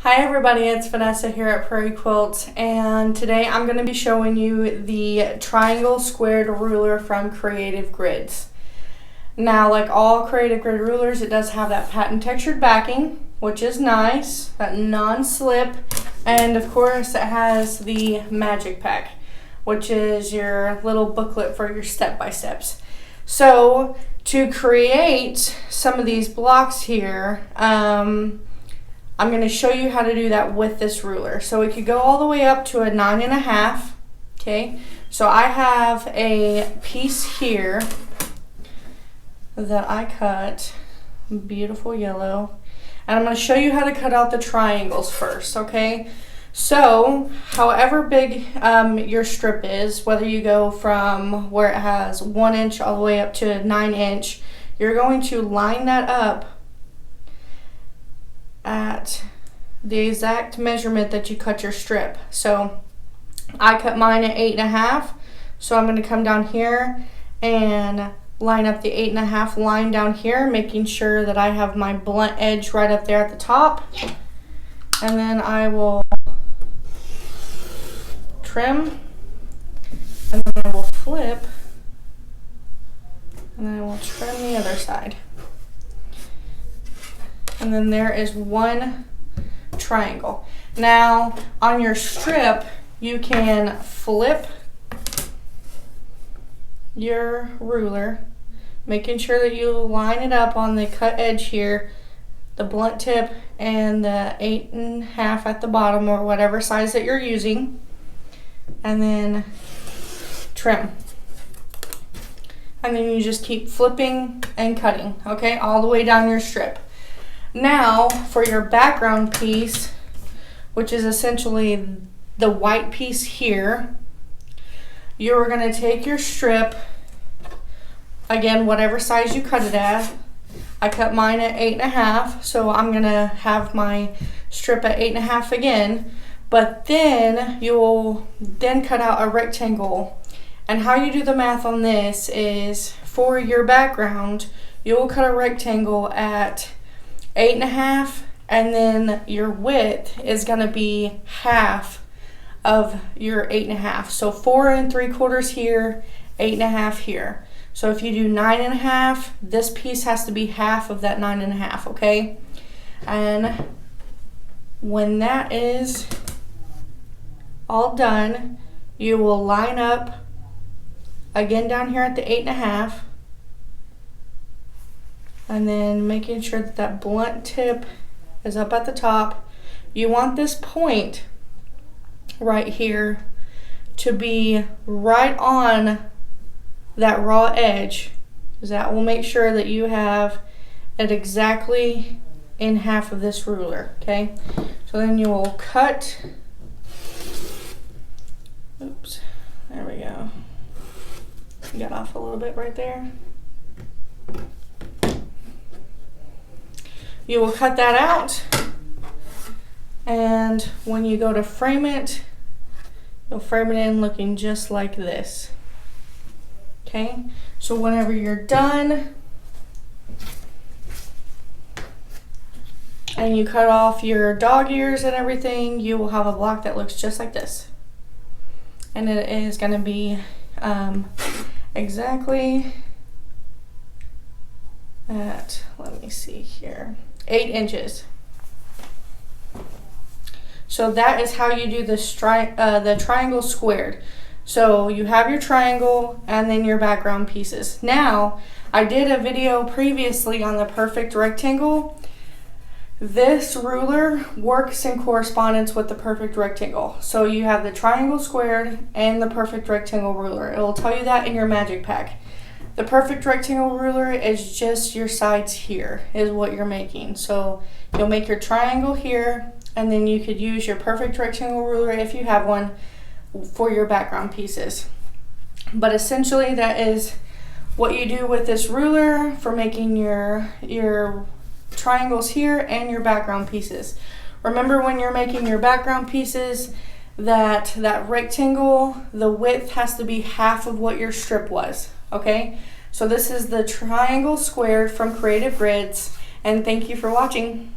Hi everybody, it's Vanessa here at Prairie Quilt, and today I'm going to be showing you the triangle squared ruler from Creative Grids. Now, like all Creative Grid rulers, it does have that patent textured backing, which is nice, that non-slip, and of course it has the magic pack, which is your little booklet for your step-by-steps. So to create some of these blocks here, I'm going to show you how to do that with this ruler. So it could go all the way up to a 9.5. Okay, so I have a piece here that I cut, beautiful yellow, and I'm going to show you how to cut out the triangles first. Okay, so however big your strip is, whether you go from where it has 1 inch all the way up to 9 inch, you're going to line that up at the exact measurement that you cut your strip. So I cut mine at 8.5, so I'm going to come down here and line up the 8.5 line down here, making sure that I have my blunt edge right up there at the top, and then I will trim, and then I will flip, and then I will trim the other side. And then there is one triangle. Now on your strip you can flip your ruler, making sure that you line it up on the cut edge here, the blunt tip and the 8.5 at the bottom, or whatever size that you're using, and then trim. And then you just keep flipping and cutting, okay, all the way down your strip. Now for your background piece, which is essentially the white piece here, you're going to take your strip, again whatever size you cut it at. I cut mine at 8.5, so I'm going to have my strip at 8.5 again, but then you'll then cut out a rectangle. And how you do the math on this is, for your background you'll cut a rectangle at 8.5, and then your width is going to be half of your 8.5. So 4 3/4 here, 8.5 here. So if you do 9.5, this piece has to be half of that 9.5, okay? And when that is all done, you will line up again down here at the 8.5. And then making sure that that blunt tip is up at the top. You want this point right here to be right on that raw edge, because that will make sure that you have it exactly in half of this ruler, okay? So then you will cut, oops, there we go. Got off a little bit right there. You will cut that out, and when you go to frame it, you'll frame it in looking just like this. Okay, so whenever you're done and you cut off your dog ears and everything, you will have a block that looks just like this. And it is going to be exactly at, let me see here, 8 inches. So that is how you do the triangle squared. So you have your triangle and then your background pieces. Now, I did a video previously on the perfect rectangle. This ruler works in correspondence with the perfect rectangle. So you have the triangle squared and the perfect rectangle ruler. It will tell you that in your magic pack. The perfect rectangle ruler is just your sides here, is what you're making. So you'll make your triangle here, and then you could use your perfect rectangle ruler, if you have one, for your background pieces. But essentially that is what you do with this ruler for making your triangles here and your background pieces. Remember, when you're making your background pieces, that rectangle, the width has to be half of what your strip was. Okay, so this is the triangle squared from Creative Grids, and thank you for watching.